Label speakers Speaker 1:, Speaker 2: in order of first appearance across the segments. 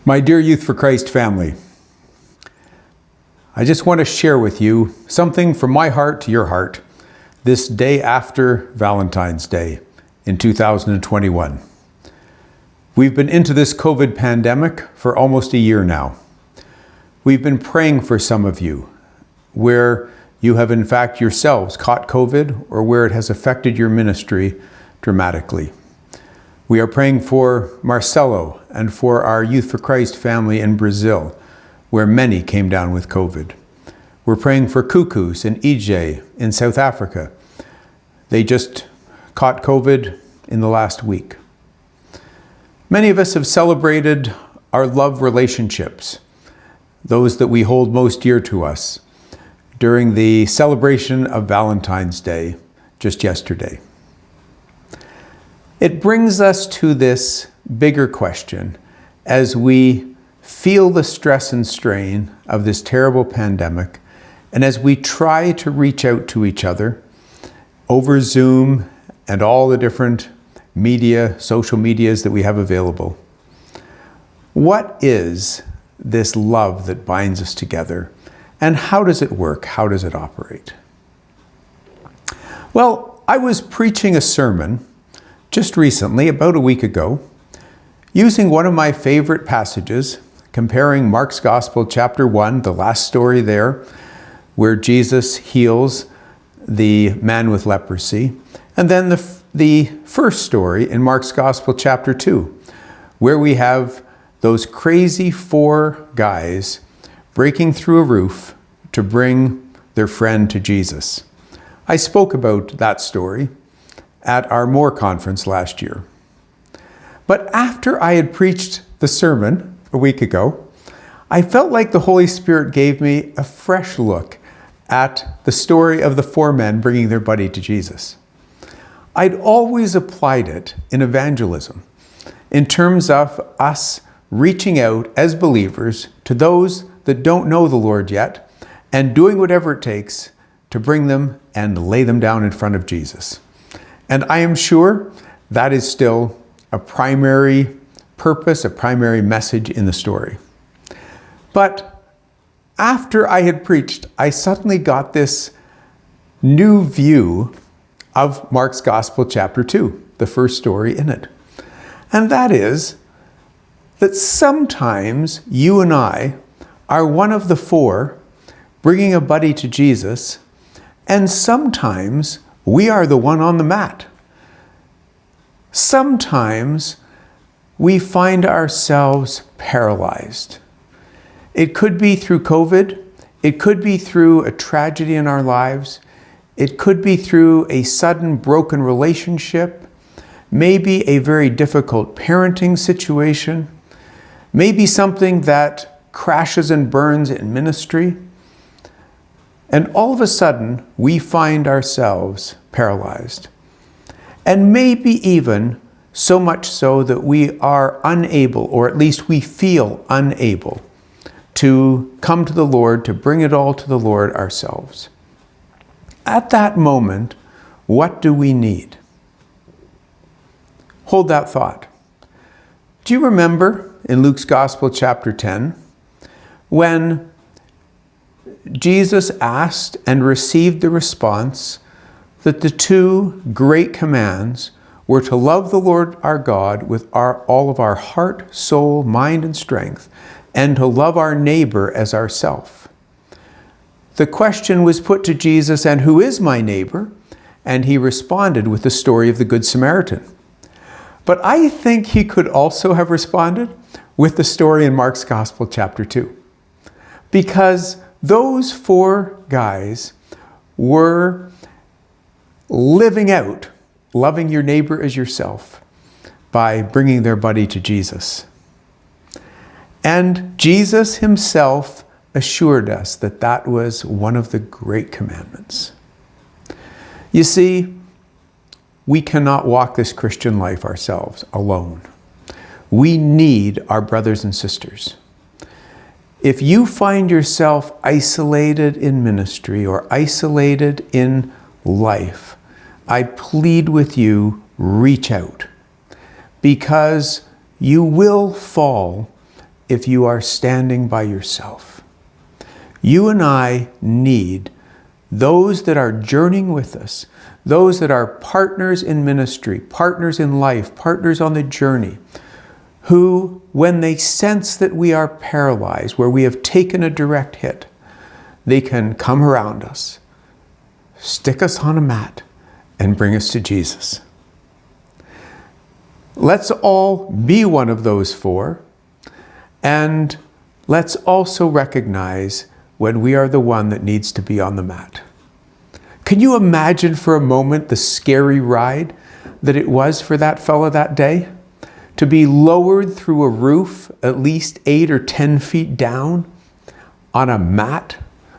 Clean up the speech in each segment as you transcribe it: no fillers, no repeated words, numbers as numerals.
Speaker 1: My dear Youth for Christ family, I just want to share with you something from my heart to your heart this day after Valentine's Day in 2021. We've been into this COVID pandemic for almost a year now. We've been praying for some of you where you have in fact yourselves caught COVID or where it has affected your ministry dramatically. We are praying for Marcelo and for our Youth for Christ family in Brazil, where many came down with COVID. We're praying for Cuckoos and EJ in South Africa. They just caught COVID in the last week. Many of us have celebrated our love relationships, those that we hold most dear to us, during the celebration of Valentine's Day just yesterday. It brings us to this bigger question as we feel the stress and strain of this terrible pandemic, and as we try to reach out to each other over Zoom and all the different media, social medias that we have available. What is this love that binds us together, and how does it work? How does it operate? Well, I was preaching a sermon just recently, about a week ago, using one of my favorite passages, comparing Mark's Gospel, chapter 1, the last story there, where Jesus heals the man with leprosy, and then the first story in Mark's Gospel, chapter 2, where we have those crazy 4 guys breaking through a roof to bring their friend to Jesus. I spoke about that story at our More conference last year. But after I had preached the sermon a week ago, I felt like the Holy Spirit gave me a fresh look at the story of the 4 men bringing their buddy to Jesus. I'd always applied it in evangelism in terms of us reaching out as believers to those that don't know the Lord yet and doing whatever it takes to bring them and lay them down in front of Jesus. And I am sure that is still a primary purpose, a primary message in the story. But after I had preached, I suddenly got this new view of Mark's Gospel, chapter 2, the first story in it. And that is that sometimes you and I are one of the 4 bringing a buddy to Jesus, and sometimes we are the one on the mat. Sometimes we find ourselves paralyzed. It could be through COVID. It could be through a tragedy in our lives. It could be through a sudden broken relationship, maybe a very difficult parenting situation, maybe something that crashes and burns in ministry. And all of a sudden, we find ourselves paralyzed. And maybe even so much so that we are unable, or at least we feel unable, to come to the Lord, to bring it all to the Lord ourselves. At that moment, what do we need? Hold that thought. Do you remember in Luke's Gospel, chapter 10, when Jesus asked and received the response that the 2 great commands were to love the Lord our God with all of our heart, soul, mind, and strength, and to love our neighbor as ourself. The question was put to Jesus, and who is my neighbor? And he responded with the story of the Good Samaritan. But I think he could also have responded with the story in Mark's Gospel, chapter 2. Because those 4 guys were living out loving your neighbor as yourself by bringing their buddy to Jesus. And Jesus himself assured us that that was one of the great commandments. You see, we cannot walk this Christian life ourselves alone. We need our brothers and sisters. If you find yourself isolated in ministry or isolated in life, I plead with you, reach out, because you will fall if you are standing by yourself. You and I need those that are journeying with us, those that are partners in ministry, partners in life, partners on the journey, who, when they sense that we are paralyzed, where we have taken a direct hit, they can come around us, stick us on a mat, and bring us to Jesus. Let's all be one of those four, and let's also recognize when we are the one that needs to be on the mat. Can you imagine for a moment the scary ride that it was for that fella that day? To be lowered through a roof at least 8 or 10 feet down on a mat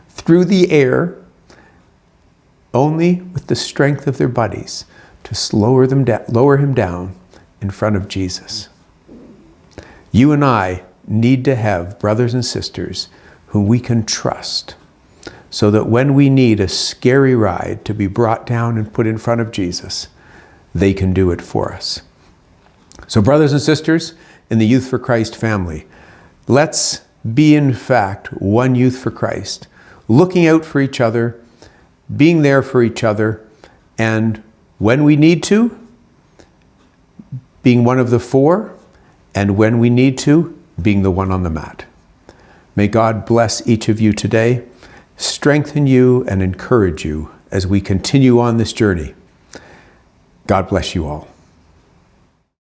Speaker 1: through the air, only with the strength of their buddies to lower him down in front of Jesus. You and I need to have brothers and sisters whom we can trust, so that when we need a scary ride to be brought down and put in front of Jesus, they can do it for us. So brothers and sisters in the Youth for Christ family, let's be in fact one youth for Christ, looking out for each other, being there for each other, and when we need to, being one of the four, and when we need to, being the one on the mat. May God bless each of you today, strengthen you and encourage you as we continue on this journey. God bless you all.